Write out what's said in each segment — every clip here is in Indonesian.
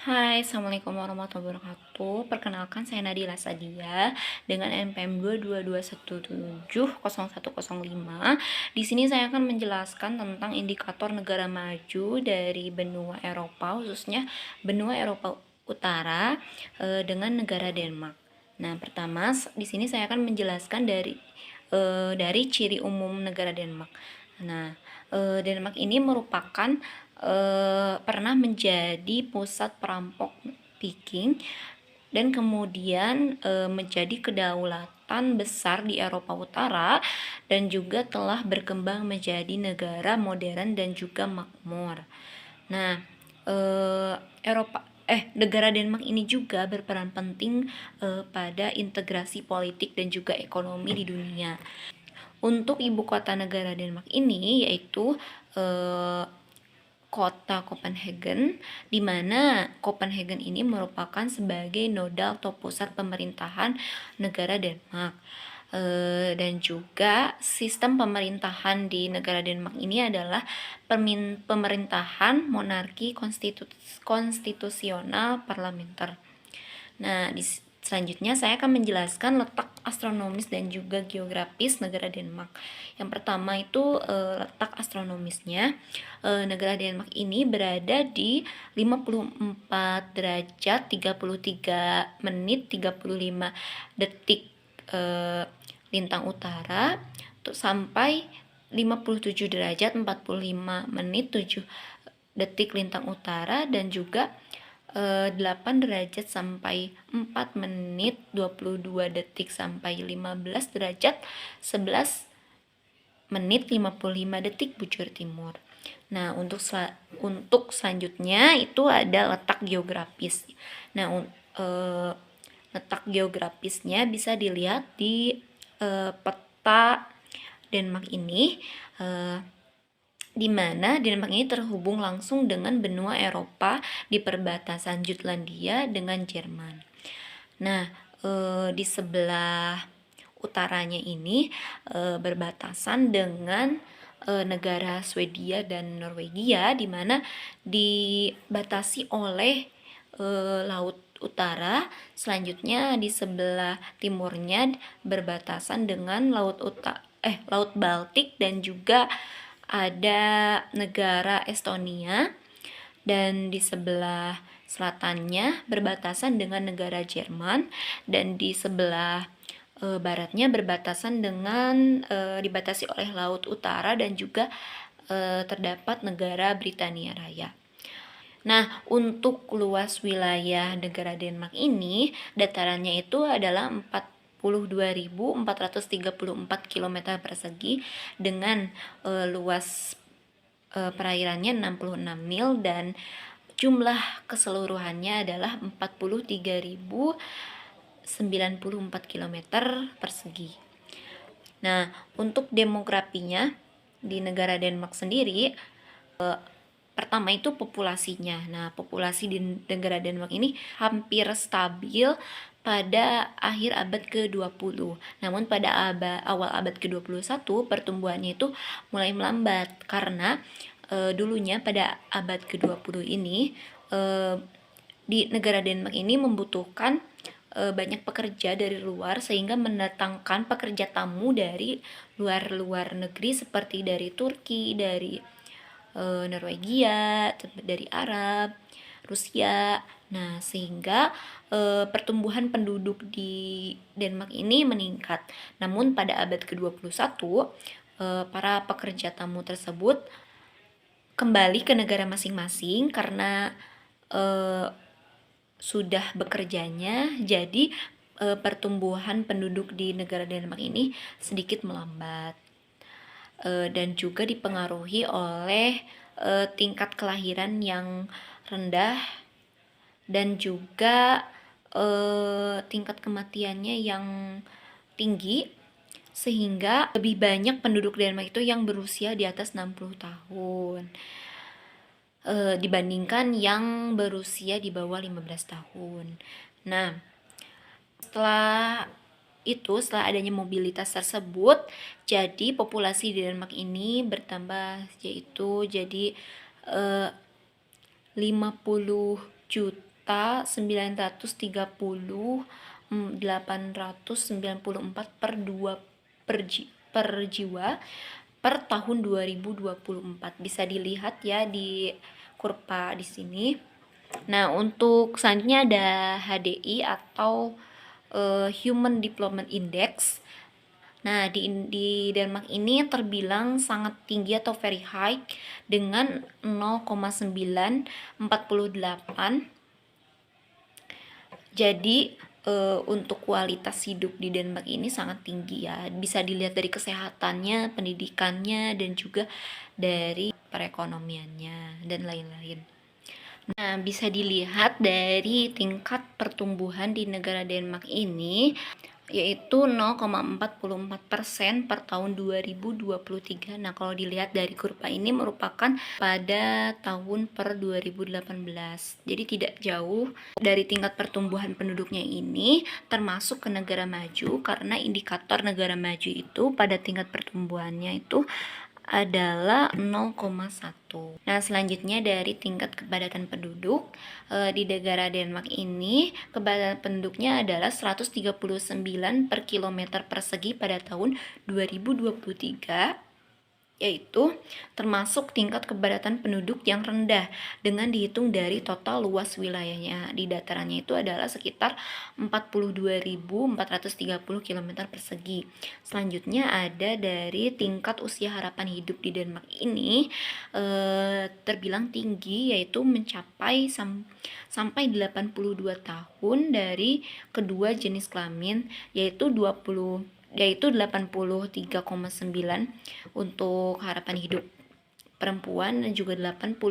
Hai, Assalamualaikum warahmatullahi wabarakatuh. Perkenalkan, saya Nadila Sadia dengan NPM 222170105. Di sini saya akan menjelaskan tentang indikator negara maju dari benua Eropa, khususnya benua Eropa Utara dengan negara Denmark. Nah, pertama di sini saya akan menjelaskan dari ciri umum negara Denmark. Nah, Denmark ini merupakan pernah menjadi pusat perampok Viking dan kemudian menjadi kedaulatan besar di Eropa Utara dan juga telah berkembang menjadi negara modern dan juga makmur. Nah, negara Denmark ini juga berperan penting pada integrasi politik dan juga ekonomi di dunia. Untuk ibu kota negara Denmark ini yaitu kota Copenhagen, di mana Copenhagen ini merupakan sebagai nodal atau pusat pemerintahan negara Denmark. Dan juga sistem pemerintahan di negara Denmark ini adalah pemerintahan monarki konstitusional parlementer. Nah, selanjutnya saya akan menjelaskan letak astronomis dan juga geografis negara Denmark. Yang pertama itu letak astronomisnya. Negara Denmark ini berada di 54 derajat 33 menit 35 detik lintang utara sampai 57 derajat 45 menit 7 detik lintang utara, dan juga 8 derajat sampai 4 menit 22 detik sampai 15 derajat 11 menit 55 detik bujur timur. Nah, untuk selanjutnya itu ada letak geografis. Nah, letak geografisnya bisa dilihat di peta Denmark ini, di mana Denmark ini terhubung langsung dengan benua Eropa di perbatasan Jutlandia dengan Jerman. Nah, di sebelah utaranya ini berbatasan dengan negara Swedia dan Norwegia, di mana dibatasi oleh laut utara. Selanjutnya di sebelah timurnya berbatasan dengan laut Baltik, dan juga ada negara Estonia, dan di sebelah selatannya berbatasan dengan negara Jerman, dan di sebelah baratnya berbatasan dengan dibatasi oleh laut utara dan juga terdapat negara Britania Raya. Nah, untuk luas wilayah negara Denmark ini, datarannya itu adalah 42.434 km persegi dengan luas perairannya 66 mil dan jumlah keseluruhannya adalah 43.094 km persegi. Nah, untuk demografinya di negara Denmark sendiri, pertama itu populasinya. Nah, populasi di negara Denmark ini hampir stabil pada akhir abad ke-20. Namun pada awal abad ke-21 pertumbuhannya itu mulai melambat karena dulunya pada abad ke-20 ini di negara Denmark ini membutuhkan banyak pekerja dari luar, sehingga mendatangkan pekerja tamu dari luar negeri seperti dari Turki, dari Norwegia, dari Arab, Rusia. Nah, sehingga pertumbuhan penduduk di Denmark ini meningkat. Namun pada abad ke-21 para pekerja tamu tersebut kembali ke negara masing-masing karena sudah bekerjanya, jadi pertumbuhan penduduk di negara Denmark ini sedikit melambat. Dan juga dipengaruhi oleh tingkat kelahiran yang rendah dan juga tingkat kematiannya yang tinggi, sehingga lebih banyak penduduk Denmark itu yang berusia di atas 60 tahun dibandingkan yang berusia di bawah 15 tahun. Nah, setelah adanya mobilitas tersebut, jadi populasi di Denmark ini bertambah, yaitu jadi 50 4.930.894 per jiwa per tahun 2024. Bisa dilihat ya di kurva di sini. Nah, untuk selanjutnya ada HDI atau Human Development Index. Nah, di Denmark ini terbilang sangat tinggi atau very high dengan 0,948. Jadi untuk kualitas hidup di Denmark ini sangat tinggi ya. Bisa dilihat dari kesehatannya, pendidikannya, dan juga dari perekonomiannya dan lain-lain. Nah, bisa dilihat dari tingkat pertumbuhan di negara Denmark ini, yaitu 0,44% per tahun 2023. Nah, kalau dilihat dari kurva ini merupakan pada tahun per 2018. Jadi tidak jauh dari tingkat pertumbuhan penduduknya ini termasuk ke negara maju, karena indikator negara maju itu pada tingkat pertumbuhannya itu adalah 0,1. Nah, selanjutnya dari tingkat kepadatan penduduk di negara Denmark ini, kepadatan penduduknya adalah 139 per kilometer persegi pada tahun 2023, yaitu termasuk tingkat kepadatan penduduk yang rendah dengan dihitung dari total luas wilayahnya. Di datarannya itu adalah sekitar 42.430 km persegi. Selanjutnya ada dari tingkat usia harapan hidup di Denmark ini terbilang tinggi, yaitu mencapai sampai 82 tahun dari kedua jenis kelamin, yaitu 83,9 untuk harapan hidup perempuan dan juga 80,1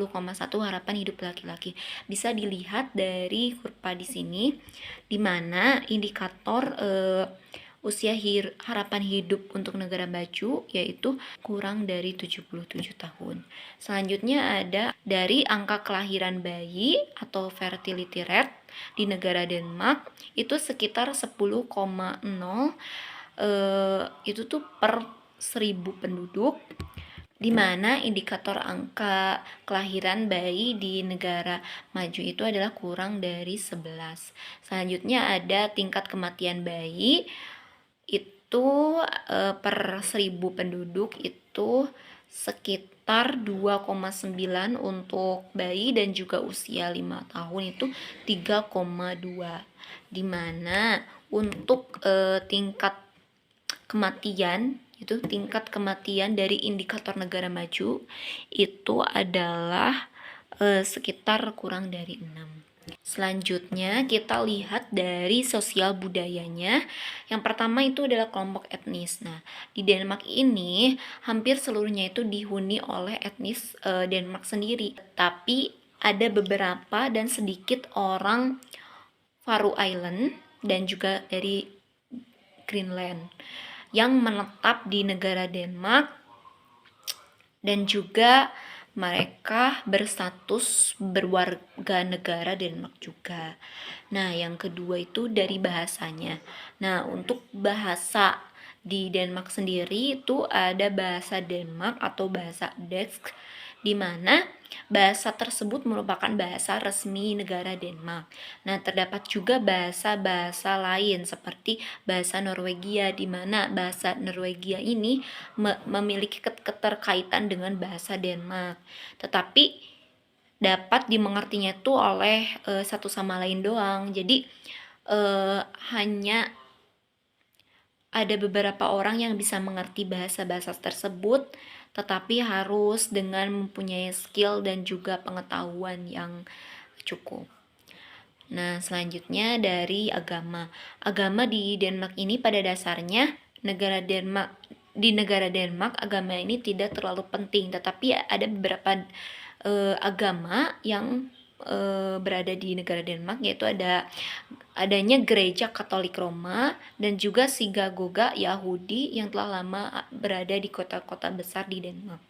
harapan hidup laki-laki. Bisa dilihat dari kurva di sini, di mana indikator usia harapan hidup untuk negara maju yaitu kurang dari 77 tahun. Selanjutnya ada dari angka kelahiran bayi atau fertility rate di negara Denmark itu sekitar 10,0 itu tuh per 1000 penduduk, di mana indikator angka kelahiran bayi di negara maju itu adalah kurang dari 11. Selanjutnya ada tingkat kematian bayi itu per 1000 penduduk itu sekitar 2,9 untuk bayi dan juga usia 5 tahun itu 3,2, di mana untuk tingkat kematian dari indikator negara maju itu adalah sekitar kurang dari 6. Selanjutnya kita lihat dari sosial budayanya. Yang pertama itu adalah kelompok etnis. Nah, di Denmark ini hampir seluruhnya itu dihuni oleh etnis Denmark sendiri. Tapi ada beberapa dan sedikit orang Faroe Island dan juga dari Greenland yang menetap di negara Denmark, dan juga mereka berstatus berwarga negara Denmark juga. Nah, yang kedua itu dari bahasanya. Nah, untuk bahasa di Denmark sendiri itu ada bahasa Denmark atau bahasa Dutch, di mana bahasa tersebut merupakan bahasa resmi negara Denmark. Nah, terdapat juga bahasa-bahasa lain seperti bahasa Norwegia, di mana bahasa Norwegia ini memiliki keterkaitan dengan bahasa Denmark. Tetapi dapat dimengertinya itu oleh satu sama lain doang. Jadi hanya ada beberapa orang yang bisa mengerti bahasa-bahasa tersebut, tetapi harus dengan mempunyai skill dan juga pengetahuan yang cukup. Nah, selanjutnya dari agama. Agama di Denmark ini pada dasarnya di negara Denmark agama ini tidak terlalu penting, tetapi ada beberapa agama yang berada di negara Denmark, yaitu adanya gereja Katolik Roma dan juga sinagoga Yahudi yang telah lama berada di kota-kota besar di Denmark.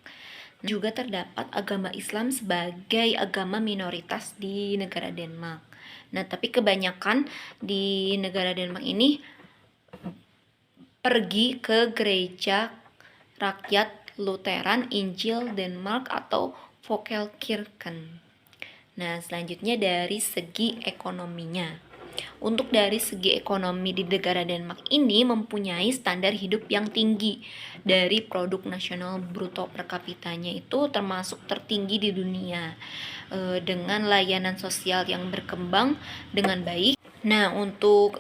Juga terdapat agama Islam sebagai agama minoritas di negara Denmark. Nah, tapi kebanyakan di negara Denmark ini pergi ke gereja rakyat Lutheran Injil Denmark atau Folkekirken. Nah, selanjutnya dari segi ekonominya. Untuk dari segi ekonomi di negara Denmark ini mempunyai standar hidup yang tinggi. Dari produk nasional bruto per kapitanya itu termasuk tertinggi di dunia, dengan layanan sosial yang berkembang dengan baik. Nah, untuk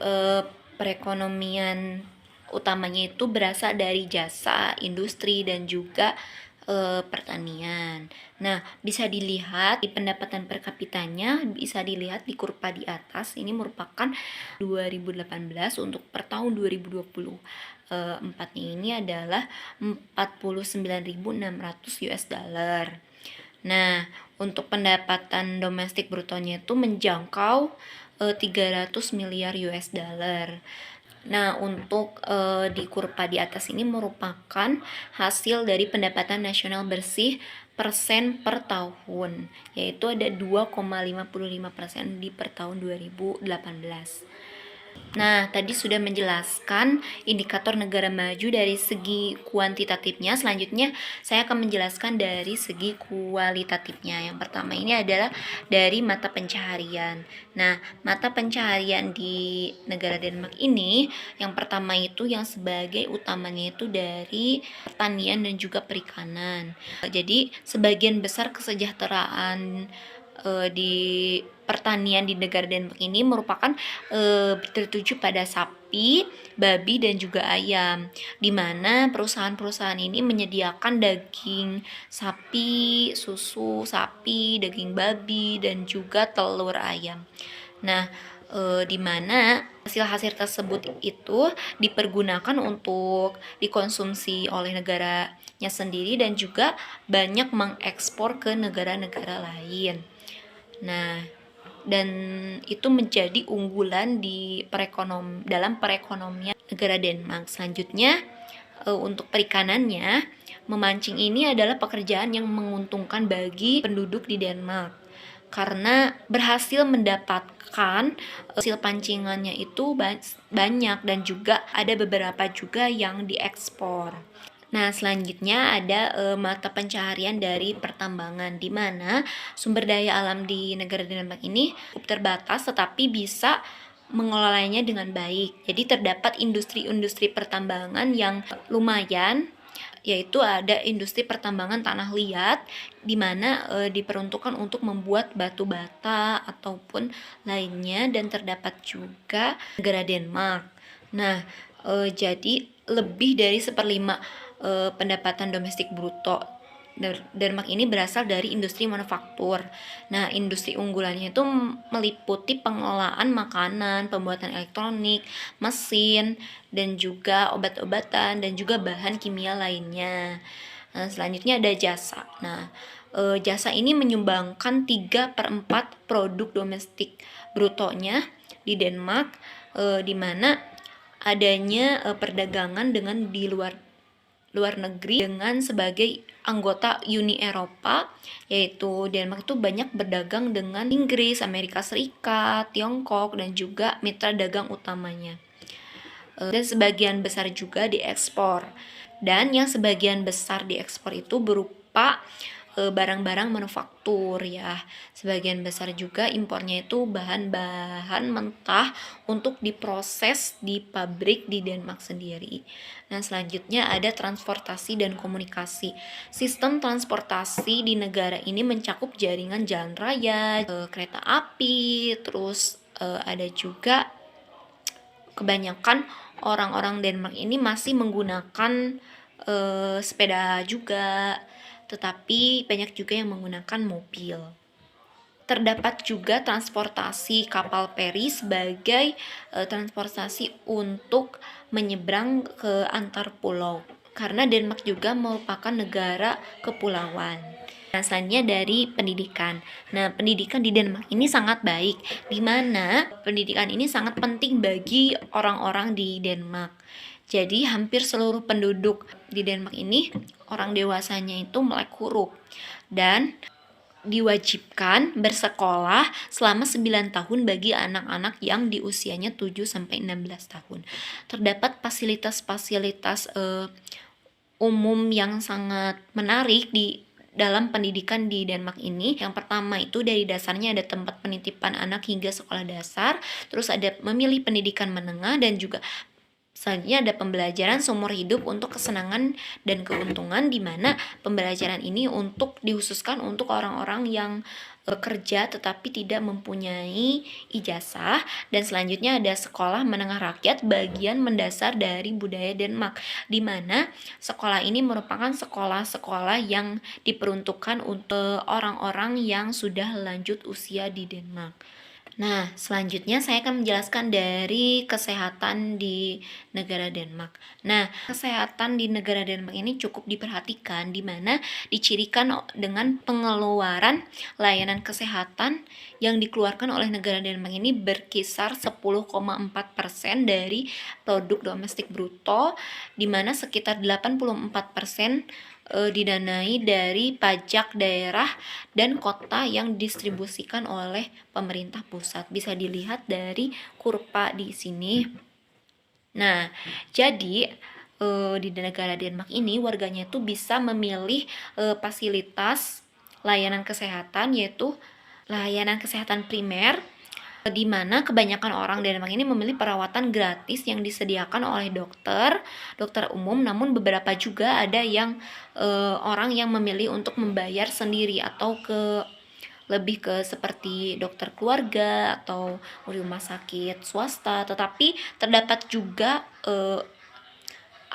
perekonomian utamanya itu berasal dari jasa, industri, dan juga pertanian. Nah, bisa dilihat di pendapatan per kapitanya, bisa dilihat di kurva di atas. Ini merupakan 2018 untuk per tahun 2020. Empatnya ini adalah 49.600 US dollar. Nah, untuk pendapatan domestik brutonya itu menjangkau 300 miliar US dollar. Nah, untuk di kurva di atas ini merupakan hasil dari pendapatan nasional bersih persen per tahun, yaitu ada 2,55% di per tahun 2018. Nah, tadi sudah menjelaskan indikator negara maju dari segi kuantitatifnya. Selanjutnya, saya akan menjelaskan dari segi kualitatifnya. Yang pertama ini adalah dari mata pencaharian. Nah, mata pencaharian di negara Denmark ini, yang pertama itu yang sebagai utamanya itu dari pertanian dan juga perikanan. Jadi, sebagian besar kesejahteraan di pertanian di negara Denmark ini merupakan tertuju pada sapi, babi, dan juga ayam, di mana perusahaan-perusahaan ini menyediakan daging sapi, susu sapi, daging babi, dan juga telur ayam. Nah, di mana hasil-hasil tersebut itu dipergunakan untuk dikonsumsi oleh negaranya sendiri dan juga banyak mengekspor ke negara-negara lain. Nah, dan itu menjadi unggulan di dalam perekonomian negara Denmark. Selanjutnya, untuk perikanannya, memancing ini adalah pekerjaan yang menguntungkan bagi penduduk di Denmark karena berhasil mendapatkan hasil pancingannya itu banyak dan juga ada beberapa juga yang diekspor. Nah, selanjutnya ada mata pencaharian dari pertambangan, di mana sumber daya alam di negara Denmark ini cukup terbatas tetapi bisa mengelolanya dengan baik. Jadi terdapat industri-industri pertambangan yang lumayan, yaitu ada industri pertambangan tanah liat di mana diperuntukkan untuk membuat batu bata ataupun lainnya, dan terdapat juga negara Denmark. Nah, jadi lebih dari 1/5 pendapatan domestik bruto Denmark ini berasal dari industri manufaktur. Nah, industri unggulannya itu meliputi pengolahan makanan, pembuatan elektronik, mesin, dan juga obat-obatan, dan juga bahan kimia lainnya. Nah, selanjutnya ada jasa. Nah, jasa ini menyumbangkan 3/4 produk domestik brutonya di Denmark, di mana adanya perdagangan dengan di luar negeri dengan sebagai anggota Uni Eropa, yaitu Denmark itu banyak berdagang dengan Inggris, Amerika Serikat, Tiongkok, dan juga mitra dagang utamanya. Dan sebagian besar juga diekspor. Dan yang sebagian besar diekspor itu berupa barang-barang manufaktur ya. Sebagian besar juga impornya itu bahan-bahan mentah untuk diproses di pabrik di Denmark sendiri. Nah, selanjutnya ada transportasi dan komunikasi. Sistem transportasi di negara ini mencakup jaringan jalan raya, kereta api, terus ada juga kebanyakan orang-orang Denmark ini masih menggunakan sepeda juga, tetapi banyak juga yang menggunakan mobil. Terdapat juga transportasi kapal feri sebagai transportasi untuk menyeberang ke antar pulau, karena Denmark juga merupakan negara kepulauan. Nah, selanjutnya dari pendidikan. Nah, pendidikan di Denmark ini sangat baik, di mana pendidikan ini sangat penting bagi orang-orang di Denmark. Jadi hampir seluruh penduduk di Denmark ini orang dewasanya itu melek huruf dan diwajibkan bersekolah selama 9 tahun bagi anak-anak yang di usianya 7-16 tahun. Terdapat fasilitas-fasilitas umum yang sangat menarik di dalam pendidikan di Denmark ini. Yang pertama itu dari dasarnya ada tempat penitipan anak hingga sekolah dasar, terus ada memilih pendidikan menengah, dan juga selanjutnya ada pembelajaran seumur hidup untuk kesenangan dan keuntungan, di mana pembelajaran ini dikhususkan untuk orang-orang yang bekerja tetapi tidak mempunyai ijazah. Dan selanjutnya ada sekolah menengah rakyat bagian mendasar dari budaya Denmark, di mana sekolah ini merupakan sekolah-sekolah yang diperuntukkan untuk orang-orang yang sudah lanjut usia di Denmark. Nah, selanjutnya saya akan menjelaskan dari kesehatan di negara Denmark. Nah, kesehatan di negara Denmark ini cukup diperhatikan, di mana dicirikan dengan pengeluaran layanan kesehatan yang dikeluarkan oleh negara Denmark ini berkisar 10,4% dari produk domestik bruto, di mana sekitar 84% didanai dari pajak daerah dan kota yang didistribusikan oleh pemerintah pusat. Bisa dilihat dari kurva di sini. Nah, jadi di negara Denmark ini warganya itu bisa memilih fasilitas layanan kesehatan, yaitu layanan kesehatan primer, di mana kebanyakan orang Denmark ini memilih perawatan gratis yang disediakan oleh dokter umum. Namun beberapa juga ada yang orang yang memilih untuk membayar sendiri atau lebih ke seperti dokter keluarga atau rumah sakit swasta. Tetapi terdapat juga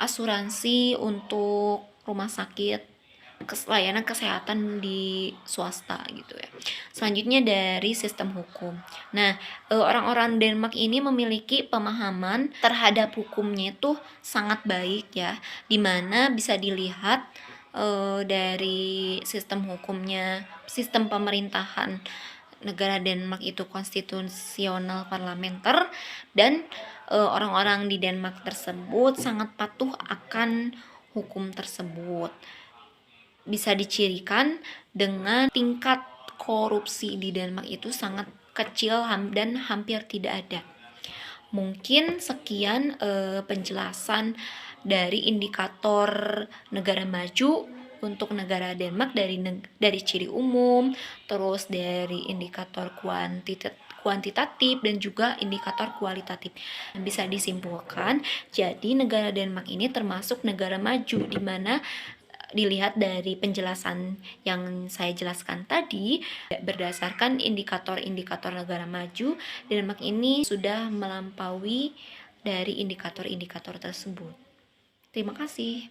asuransi untuk rumah sakit, layanan kesehatan di swasta gitu ya. Selanjutnya dari sistem hukum. Nah, orang-orang Denmark ini memiliki pemahaman terhadap hukumnya itu sangat baik ya, dimana bisa dilihat dari sistem hukumnya, sistem pemerintahan negara Denmark itu konstitusional parlementer, dan orang-orang di Denmark tersebut sangat patuh akan hukum tersebut. Bisa dicirikan dengan tingkat korupsi di Denmark itu sangat kecil dan hampir tidak ada. Mungkin sekian penjelasan dari indikator negara maju untuk negara Denmark, dari ciri umum, terus dari indikator kuantitatif dan juga indikator kualitatif. Bisa disimpulkan, jadi negara Denmark ini termasuk negara maju, di mana dilihat dari penjelasan yang saya jelaskan tadi, berdasarkan indikator-indikator negara maju, Denmark ini sudah melampaui dari indikator-indikator tersebut. Terima kasih.